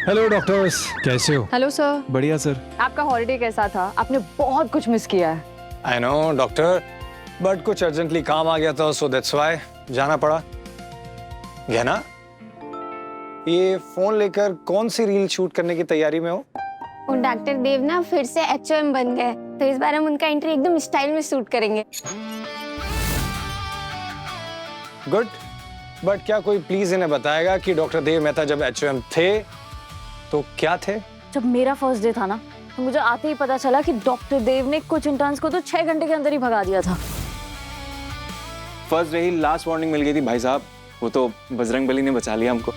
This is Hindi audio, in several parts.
हेलो डॉक्टर्स, कैसे हो? Hello sir. बढ़िया सर। आपका हॉलिडे कैसा था? आपने बहुत कुछ मिस किया है। आई नो डॉक्टर, बट कुछ अर्जेंटली काम आ गया था, सो दैट्स व्हाई जाना पड़ा। गहना, ये फोन लेकर कौन सी रील शूट करने की तैयारी में हो? वो डॉक्टर देव ना फिर से HOM बन गए, तो इस बार हम उनका एंट्री एकदम स्टाइल में शूट करेंगे। गुड, बट क्या कोई प्लीज इन्हें बताएगा कि डॉक्टर देव मेहता जब HOM थे तो क्या थे? जब मेरा फर्स्ट डे था ना, तो मुझे आते ही पता चला कि डॉक्टर देव ने कुछ इंटर्न्स को तो 6 घंटे के अंदर ही भगा दिया था। फर्स्ट डे ही लास्ट वार्निंग मिल गई थी भाई साहब, वो तो बजरंगबली ने बचा लिया हमको।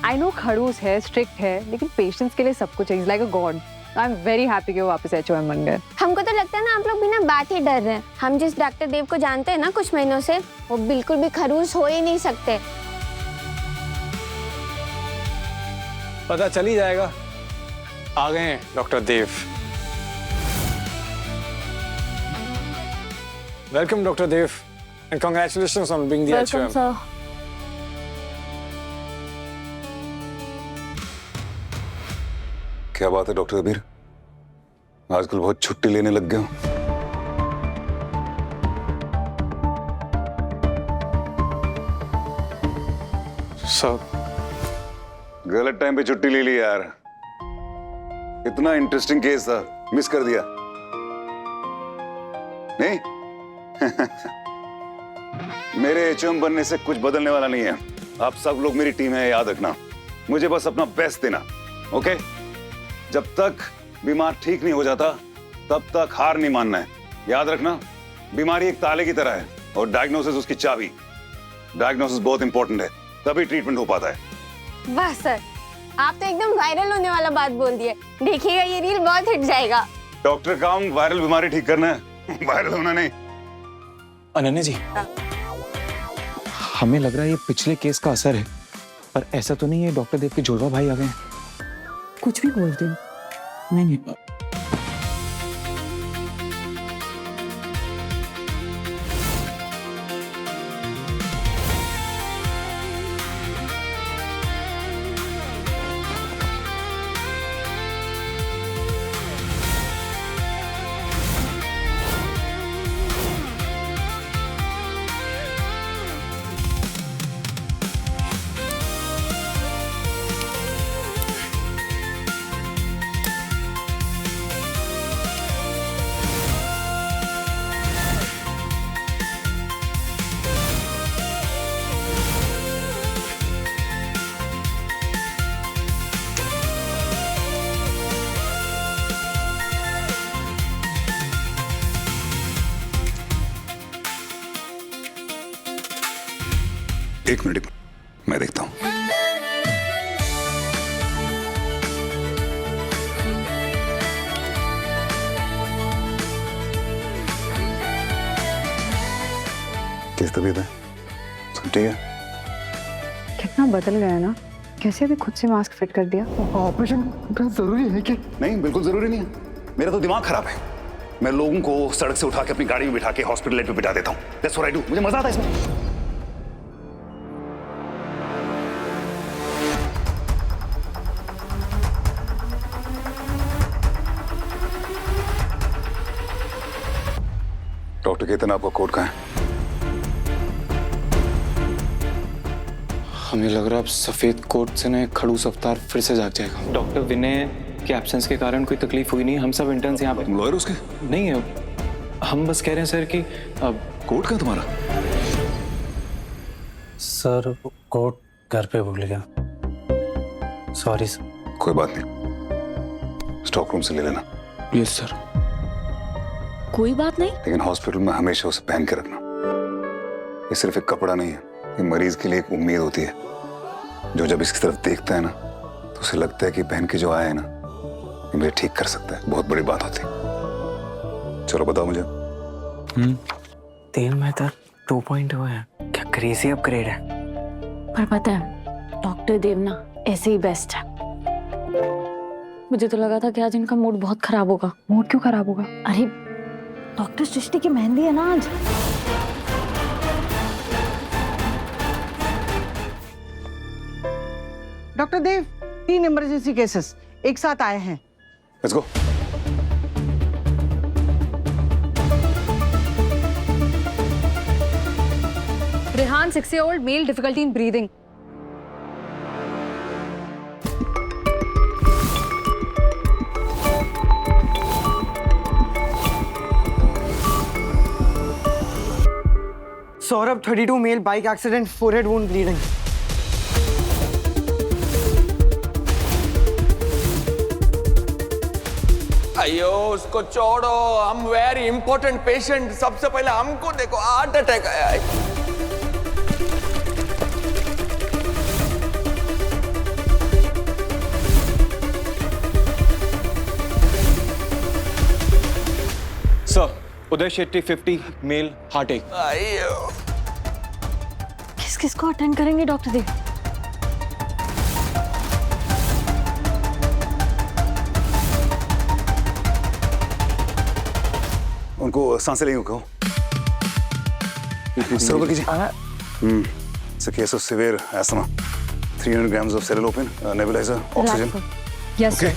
आई नो खड़ूस है, स्ट्रिक्ट है, लेकिन पेशेंट्स के लिए सब कुछ है। Is like a God. I am very happy कि वो वापस HOM बन गए। हमको तो लगता है ना आप लोग बिना बात ही डर रहे हैं। हम जिस डॉक्टर देव को जानते हैं ना कुछ महीनों से, वो बिल्कुल भी खड़ूस हो ही नहीं सकते। पता चल ही जाएगा। आ गए हैं doctor Dev. Welcome doctor Dev and congratulations on being the welcome HOM। Sir. क्या बात है डॉक्टर कबीर, आजकल बहुत छुट्टी लेने लग गए हो। सर गलत टाइम पे छुट्टी ले ली यार। इतना इंटरेस्टिंग केस था, मिस कर दिया नहीं? मेरे HOM बनने से कुछ बदलने वाला नहीं है। आप सब लोग मेरी टीम है, याद रखना। मुझे बस अपना बेस्ट देना, ओके? जब तक बीमार ठीक नहीं हो जाता तब तक हार नहीं मानना है। याद रखना, बीमारी एक ताले की तरह है और डायग्नोसिस उसकी चाबी। डायग्नोसिस बहुत इंपॉर्टेंट है, तभी ट्रीटमेंट हो पाता है। वाह सर, आप तो एकदम वायरल होने वाला बात बोल दिए। देखिएगा ये रील बहुत हिट जाएगा। डॉक्टर का काम वायरल बीमारी ठीक करना है, वायरल होना नहीं। अनन्या जी, हमें लग रहा है ये पिछले केस का असर है, पर ऐसा तो नहीं है डॉक्टर देव के जुड़वा भाई आ गए हैं? कुछ भी बोलते हैं। नहीं। एक मिनट, मैं देखता हूं। किस तबीयत है? सब ठीक है? कितना बदल गया है ना। कैसे अभी खुद से मास्क फिट कर दिया। ऑपरेशन जरूरी है क्या? नहीं, बिल्कुल जरूरी नहीं है। मेरा तो दिमाग खराब है। मैं लोगों को सड़क से उठा के अपनी गाड़ी में बिठा के हॉस्पिटल लाइन पे बिठा देता हूँ। That's what I do। मुझे मजा आता है इसमें। डॉक्टर केतन, आपका कोट कहाँ है? हमें लग रहा है अब सफेद कोट से ना खड़ूस अवतार फिर से जाग जाएगा। डॉक्टर विनय के एब्सेंस के कारण कोई तकलीफ हुई नहीं। हम सब इंटर्न्स यहाँ पे। लॉयर उसके? नहीं है, हम बस कह रहे हैं सर कि अब कोट कहाँ तुम्हारा? सर कोट घर पे भूल गया, सॉरी सर। कोई बात नहीं, स्टॉक रूम से ले लेना। Yes sir. कोई बात नहीं। लेकिन हॉस्पिटल में हमेशा उसे पहन के रखना। ये सिर्फ एक कपड़ा नहीं है, ये मरीज के लिए एक उम्मीद होती है, जो जब इसकी तरफ देखता है ना तो उसे लगता है कि पहन के जो आया है ना, ये मुझे ठीक कर सकता है। बहुत बड़ी बात होती है। चलो बताओ मुझे। तेल में तो 2.0 है, क्या क्रेजी अपग्रेड है। पर पता है डॉक्टर देव ना ऐसे ही बेस्ट है। मुझे तो लगा था कि आज इनका मूड बहुत खराब होगा। मूड क्यों खराब होगा? अरे डॉक्टर सृष्टि की मेहंदी है ना आज। डॉक्टर देव, 3 इमरजेंसी केसेस एक साथ आए हैं। Let's go. Rehan, 6-year-old male, difficulty in breathing. Saurabh, 32, male, bike accident, forehead wound, bleeding. अयो उसको छोड़ो, हम वेरी इंपॉर्टेंट पेशेंट, सबसे पहले हमको देखो, हार्ट अटैक आया है। सर, उदय शेट्टी 50, मेल, हार्ट अटैक। अयो किस किस को अटेंड करेंगे डॉक्टर देव? उनको सांसें लेने को कहो। सर ऊपर कीजिए। It's a case of severe asthma. 300 grams of cellophane, nebulizer, oxygen. Yes, Okay.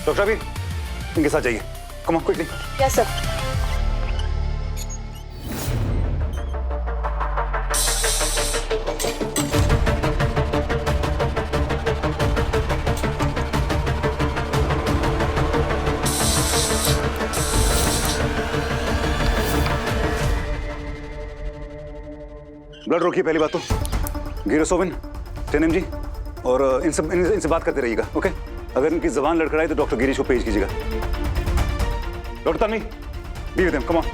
Doctor अभी इनके साथ जाइए। Come on, quickly. Yes, sir. Blood रोकिए पहली बात तो। गिरोसोविन 10 mg और इनसे बात करते रहिएगा। ओके, अगर इनकी जबान लड़खड़ाई तो डॉक्टर गिरीश को पेश कीजिएगा। Doctor Tanvi, be with him, come on.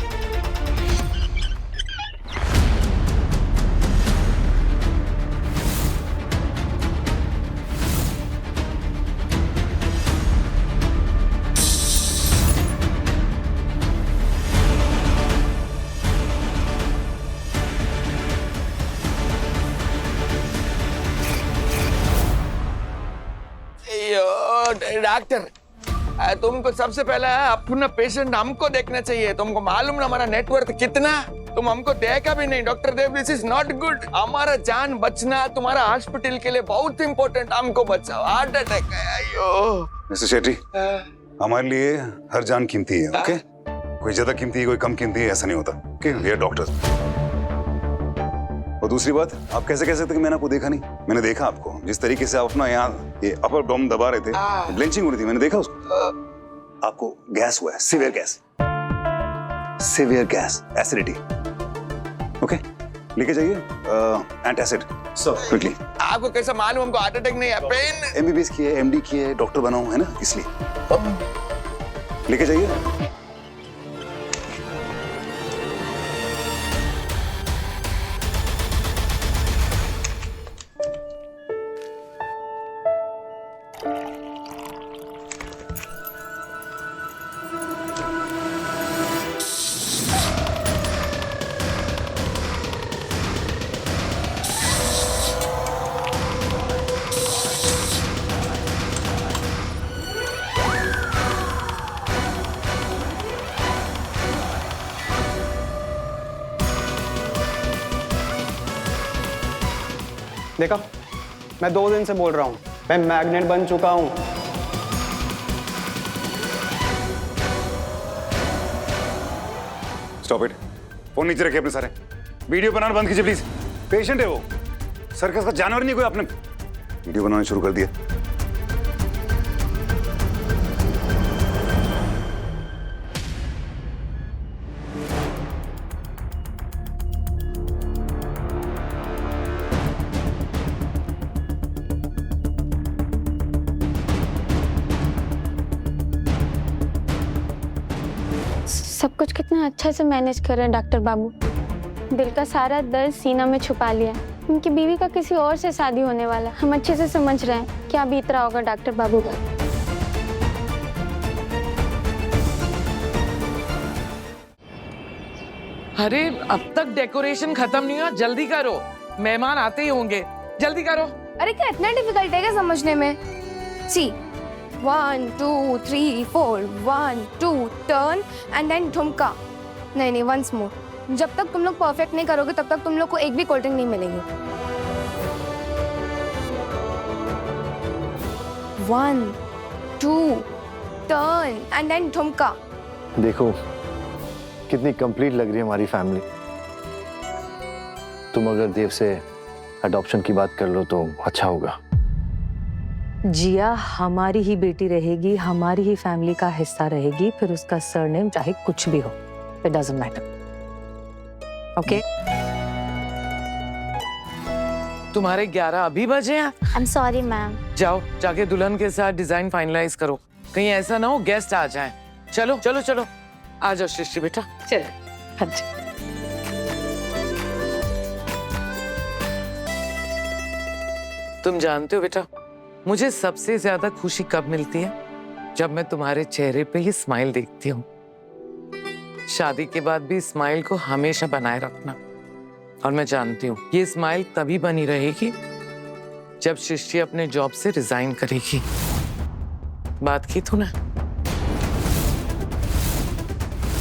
Doctor, तुमको सबसे पहले अपना पेशेंट हमको देखना चाहिए। तुमको मालूम ना हमारा नेटवर्क कितना? तुम हमको देखा भी नहीं। Doctor Dev, this is not good. हमारा जान बचना तुम्हारा हॉस्पिटल के लिए बहुत इंपॉर्टेंट। हमको बचाओ, हार्ट अटैक है। अयो मिस्टर शेट्टी, हमारे लिए हर जान कीमती है। ओके, कोई ज्यादा कीमती है, कोई कम कीमती है, ऐसा नहीं होता। Okay, we are doctors. और दूसरी बात, आप कैसे कह सकते कि मैंने आपको देखा नहीं? मैंने देखा आपको। जिस तरीके से आप अपना यहाँ ये अपर डोम दबा रहे थे, ब्लेंचिंग हो रही थी, मैंने देखा उसको। आपको गैस हुआ है, सीवियर गैस, एसिडिटी। ओके, लेके जाइए एंटासिड क्विकली। आपको कैसा मालूम हमको हार्ट अटैक नहीं है? पेन एमबीबीएस की है, एमडी की है, डॉक्टर बना हूं, है ना, इसलिए लेके जाइए। देखा, मैं 2 दिन से बोल रहा हूँ, मैं मैग्नेट बन चुका हूँ। Stop it. फोन नीचे रखिए अपने सारे। वीडियो बनाना बंद कीजिए प्लीज। पेशेंट है वो, सर्कस का जानवर नहीं कोई। आपने वीडियो बनाना शुरू कर दिया। सब कुछ कितना अच्छा से मैनेज कर रहे हैं डॉक्टर बाबू। दिल का सारा दर्द सीना में छुपा लिया। उनकी बीवी का किसी और से शादी होने वाला। हम अच्छे से समझ रहे हैं क्या बीत रहा होगा डॉक्टर बाबू का। अरे अब तक डेकोरेशन खत्म नहीं हुआ, जल्दी करो, मेहमान आते ही होंगे, जल्दी करो। अरे क्या इतना डिफिकल्ट है क्या समझने में? सी 1 2 3 4 1 2 टर्न एंड देन ठुमका। नहीं, वंस मोर। जब तक तुम लोग परफेक्ट नहीं करोगे तब तक तुम लोग को एक भी कोल्ड ड्रिंक नहीं मिलेगी। 1 2 टर्न एंड देन ठुमका। देखो कितनी कंप्लीट लग रही है हमारी फैमिली। तुम अगर देव से अडॉप्शन की बात कर लो तो अच्छा होगा। जिया हमारी ही बेटी रहेगी, हमारी ही फैमिली का हिस्सा रहेगी, फिर उसका सरनेम चाहे कुछ भी हो, इट डजंट मैटर। ओके? तुम्हारे 11 अभी बजे हैं। I am sorry ma'am. जाओ जाके दुल्हन के साथ डिजाइन फाइनलाइज करो, कहीं ऐसा ना हो गेस्ट आ जाएं। चलो चलो चलो, आ जाओ सृष्टि बेटा। चलो। हाँ जी। तुम जानते हो बेटा, मुझे सबसे ज्यादा खुशी कब मिलती है? जब मैं तुम्हारे चेहरे पे ये स्माइल देखती हूँ। शादी के बाद भी स्माइल को हमेशा बनाए रखना। और मैं जानती हूँ ये स्माइल तभी बनी रहेगी जब सृष्टि अपने जॉब से रिजाइन करेगी। बात की तूने?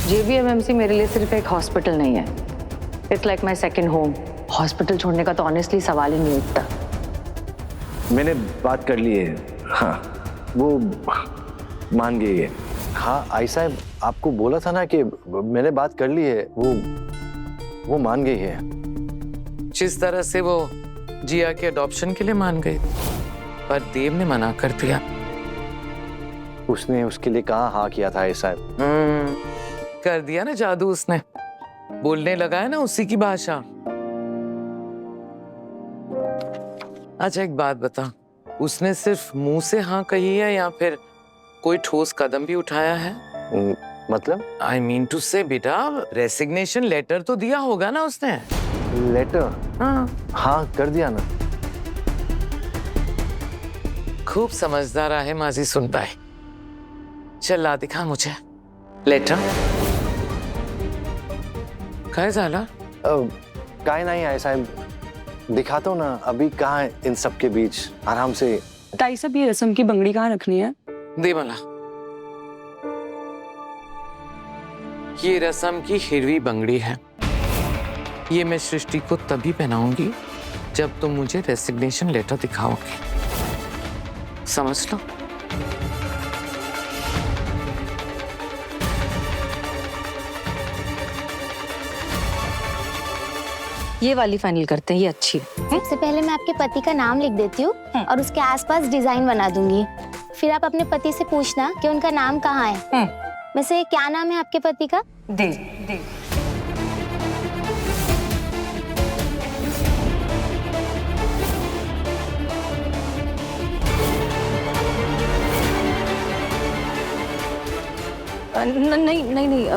JVMMC मेरे लिए सिर्फ एक हॉस्पिटल नहीं है, it's like my second home. Hospital छोड़ने का तो ऑनेस्टली सवाल ही नहीं उठता। मैंने बात कर ली है, हाँ वो मान गई है। हाँ आई साहब, आपको बोला था ना कि मैंने बात कर ली है, वो मान गई है। जिस तरह से वो जिया के अडॉप्शन के लिए मान गई, पर देव ने मना कर दिया। उसने उसके लिए कहाँ हाँ किया था आई साहब? कर दिया ना जादू उसने, बोलने लगा है ना उसी की भाषा। अच्छा एक बात बता, उसने सिर्फ मुंह से हाँ कही है या फिर कोई ठोस कदम भी उठाया है? मतलब? I mean to say बेटा, रेसिग्नेशन लेटर तो दिया होगा ना उसने? लेटर? हाँ कर दिया ना। खूब समझदार आहे माझी सुनताय। चल ला दिखा मुझे लेटर। काय झाला? काय नहीं आहे साहब, दिखाता हूँ ना। अभी कहाँ है इन सब के बीच, आराम से। ताई साहब ये रस्म की बंगड़ी कहाँ रखनी है? दे मला। ये रस्म की हिरवी बंगड़ी है। ये मैं सृष्टि को तभी पहनाऊंगी जब तुम मुझे रेसिग्नेशन लेटर दिखाओगे। समझ लो। ये वाली फाइनल करते हैं, ये अच्छी है। सबसे पहले मैं आपके पति का नाम लिख देती हूँ और उसके आसपास डिजाइन बना दूंगी। फिर आप अपने पति से पूछना कि उनका नाम कहाँ है। वैसे क्या नाम है आपके पति का? देव। देव। नहीं नहीं नहीं,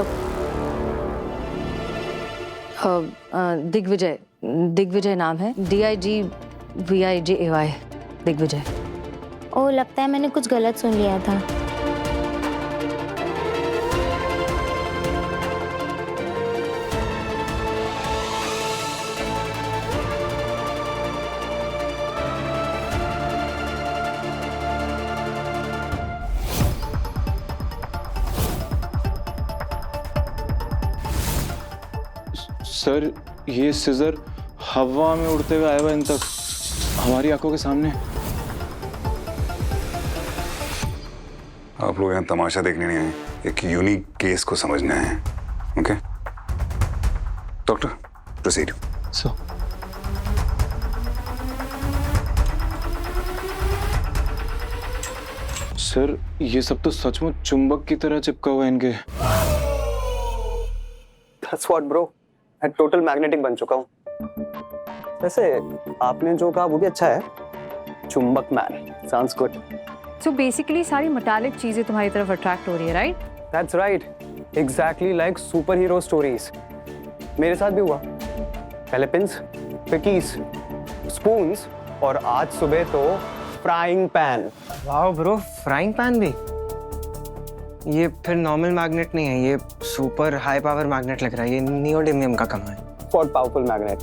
दिग्विजय। दिग्विजय नाम है, DIGVIJAY, दिग्विजय। ओह लगता है मैंने कुछ गलत सुन लिया था। सर ये सिजर हवा में उड़ते हुए आया हुआ इन तक, हमारी आंखों के सामने। आप लोग यहाँ तमाशा देखने नहीं आए, एक यूनिक केस को समझने आए हैं। Okay doctor, proceed. सर ये सब तो सचमुच चुंबक की तरह चिपका हुआ है इनके। That's what bro, मैं टोटल मैग्नेटिक बन चुका हूँ। वैसे आपने जो कहा वो भी अच्छा है, चुंबक man, sounds good. So basically सारी मेटालिक चीजें तुम्हारी तरफ अट्रैक्ट हो रही है, right? That's right, exactly like superhero stories. मेरे साथ भी हुआ। पहले पिंस, फिर कीज, स्पून्स और आज सुबह तो frying pan. Wow bro, frying pan भी? ये फिर नॉर्मल मैग्नेट नहीं है, ये सुपर हाई पावर मैग्नेट लग रहा है। ये नियोडिमियम का कम है। What powerful magnet?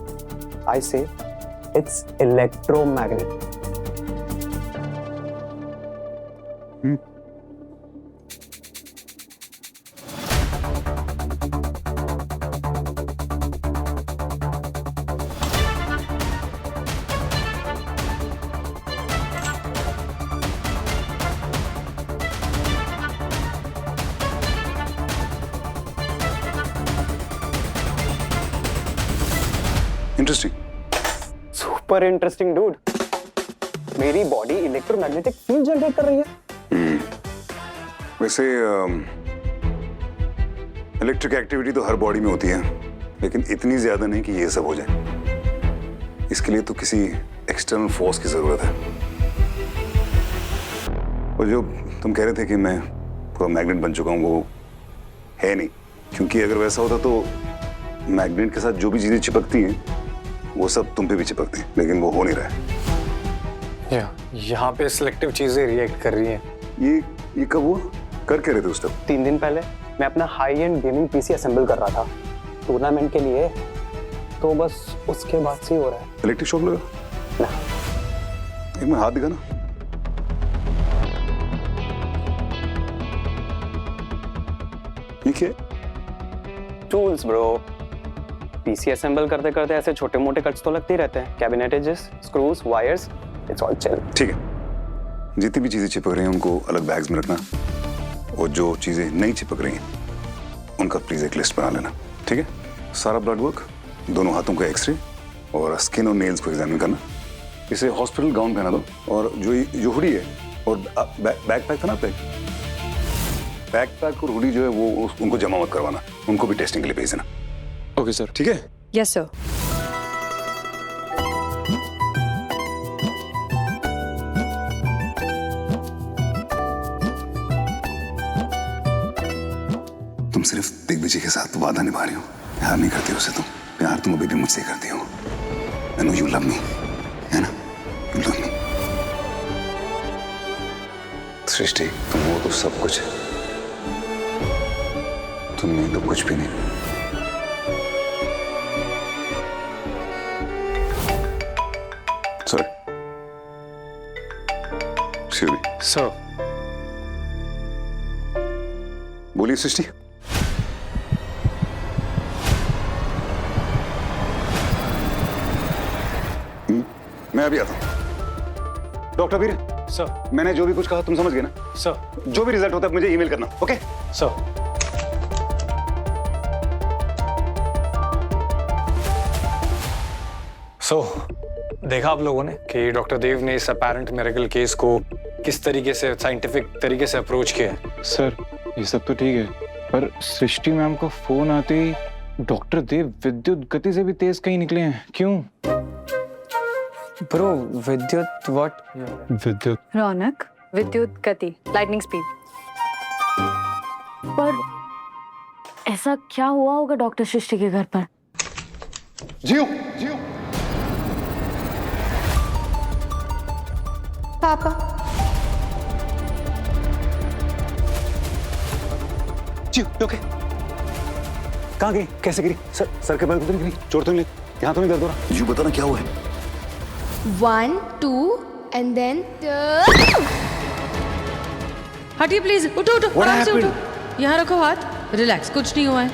I say it's electromagnet. Interesting. Super interesting dude. मेरी बॉडी इलेक्ट्रोमैग्नेटिक फील्ड जनरेट कर रही है। वैसे इलेक्ट्रिक एक्टिविटी तो हर बॉडी में होती है, लेकिन इतनी ज्यादा नहीं कि ये सब हो जाए। इसके लिए तो किसी एक्सटर्नल फोर्स की जरूरत है। और जो तुम कह रहे थे कि मैं पूरा मैग्नेट बन चुका हूं, वो है नहीं। क्योंकि अगर वैसा होता तो मैग्नेट के साथ जो भी चीजें चिपकती हैं वो सब तुम पे भी चिपकती हैं, लेकिन वो हो नहीं रहा है। यहाँ पे सिलेक्टिव चीजें रिएक्ट कर रही हैं। ये कब हुआ? कर क्या रहे थे उस टाइम? 3 दिन पहले मैं अपना high and gaming PC assemble कर रहा था टूर्नामेंट के लिए, तो बस उसके बाद से ही हो रहा है। इलेक्ट्रिक शॉक लगा? ना। एक मिनट हाथ दिखाना। ये क्या है? Tools bro. पीसी असेंबल करते करते ऐसे छोटे मोटे कट्स तो लगते ही रहते हैं। Cabinet edges, screws, wires, it's all chill. ठीक है, जितनी भी चीजें चिपक रही हैं उनको अलग बैग्स में रखना, और जो चीजें नहीं चिपक रही हैं उनका प्लीज एक लिस्ट बना लेना। ठीक है? सारा ब्लड वर्क, दोनों हाथों का एक्सरे और स्किन और नेल्स को एग्जामिन करना। इसे हॉस्पिटल गाउन पहना दो, और जो हुडी है और बैकपैक था ना, बैकपैक और हुडी जो है वो उनको जमा मत करवाना, उनको भी टेस्टिंग के लिए भेज देना। Okay sir. ठीक है? Yes sir. तुम सिर्फ दिग्विजय के साथ वादा निभा रही हो, प्यार नहीं करती उसे तुम। प्यार तुम अभी भी मुझसे करती हो। I know you love me, है ना? You love me। सृष्टि, तुम हो तो सब कुछ है, तुम नहीं तो कुछ भी नहीं। सॉरी। सर बोलिए सृष्टि। मैं अभी आता हूं। डॉक्टर वीर सर, मैंने जो भी कुछ कहा तुम समझ गए ना? सर, जो भी रिजल्ट होता है मुझे ईमेल करना। Okay sir. देखा आप लोगों ने कि डॉक्टर देव ने इस अपैरेंट मिरेकल केस को किस तरीके से साइंटिफिक तरीके से अप्रोच किया है। सर ये सब तो ठीक है, पर सृष्टि मैम का फोन आते ही डॉक्टर देव विद्युत गति से भी तेज कहीं निकले हैं। क्यों? ब्रो विद्युत व्हाट? विद्युत रौनक, विद्युत गति, लाइटनिंग स्पीड। पर ऐसा क्या हुआ होगा डॉक्टर सृष्टि के घर पर? जियो पापा, ओके। कहाँ गई? कैसे गिरी? सर के बल तो नहीं गिरी? चोट तो नहीं लगी? यहाँ तो नहीं दर्द हो रहा? यू बताना क्या हुआ है? 1 2 and then हटिए प्लीज, उठो उठो, आराम से उठो। यहाँ रखो हाथ, रिलैक्स, कुछ नहीं हुआ है।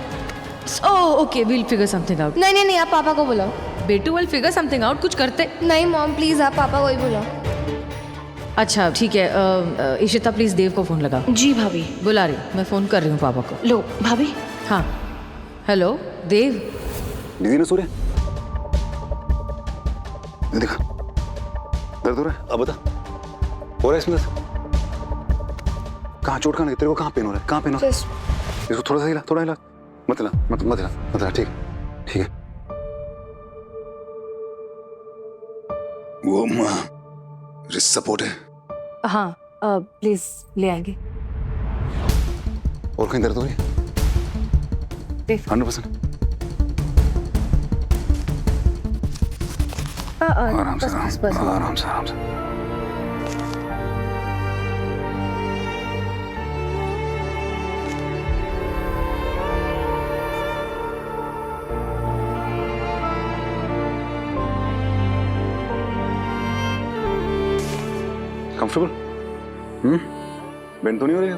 Oh okay, we'll figure something out. नहीं नहीं नहीं, आप पापा को बुलाओ। बेटू विल फिगर समथिंग आउट, कुछ करते। नहीं मॉम प्लीज, आप पापा को ही बुलाओ। अच्छा ठीक है, इशिता प्लीज देव को फोन लगाओ। जी भाभी। बुला रही हूँ, मैं फोन कर रही हूँ पापा को। लो भाभी। हाँ हेलो देव। दीदी ने सूर्य देखा? दर्द हो रहा है? अब बता, हो रहा है इसमें दर्द? कहाँ चोट कहाँ लगी तेरे को? कहाँ पेन हो रहा है? कहाँ पेन हो रहा है? इसको थोड़ा सा हिला, थोड़ा हिला। मत हिला, मत हिला। ठीक ठीक है। वो रिस्ट सपोर्ट है? हाँ प्लीज ले आएंगे। और कहीं दर्द हो रही है? 100%। आराम से आराम से आराम से। कंफर्टेबल? बेंड तो नहीं हो रही?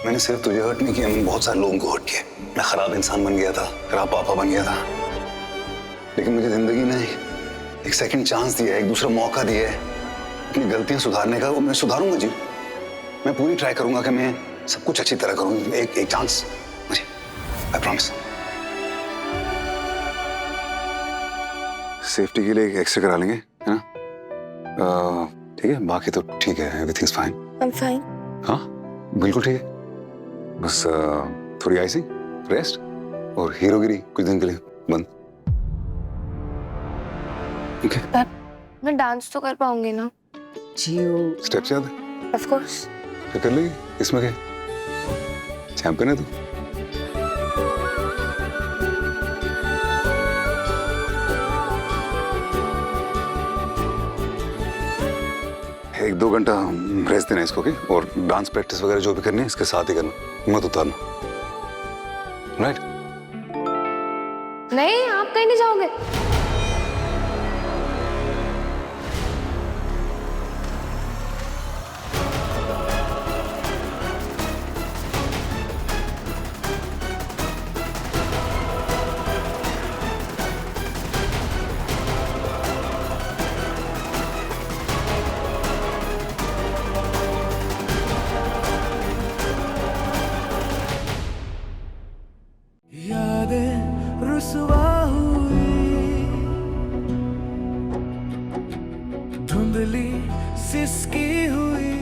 मैंने सिर्फ तुझे हर्ट नहीं किया, मैंने बहुत सारे लोगों को हर्ट किया। मैं खराब इंसान बन गया था, खराब पापा बन गया था, लेकिन मुझे जिंदगी ने एक सेकंड चांस दिया, एक दूसरा मौका दिया है अपनी गलतियां सुधारने का। वो मैं सुधारूंगा जी। मैं पूरी ट्राई करूंगा कि मैं सब कुछ अच्छी तरह करूंगा। एक चांस मुझे, आई प्रॉमिस। सेफ्टी के लिए एक एक्सरे करा लेंगे, है ना? ठीक है, बाकी तो ठीक है, everything is fine. I am fine. हाँ बिल्कुल ठीक है, बस थोड़ी आइसिंग, रेस्ट और हीरोगिरी कुछ दिन के लिए बंद। ओके मैं डांस तो कर पाऊंगी ना? जियो स्टेप्स याद है? Of course. फिर कर लेगी, इसमें क्या, चैंपियन है तू। एक 2 घंटा रेस्ट देना इसको, ओके? और डांस प्रैक्टिस वगैरह जो भी करनी है इसके साथ ही करना, मत उतारना, राइट? नहीं, आप कहीं नहीं जाओगे। यादें रुसवा हुई, धुंधली सिसकी हुई,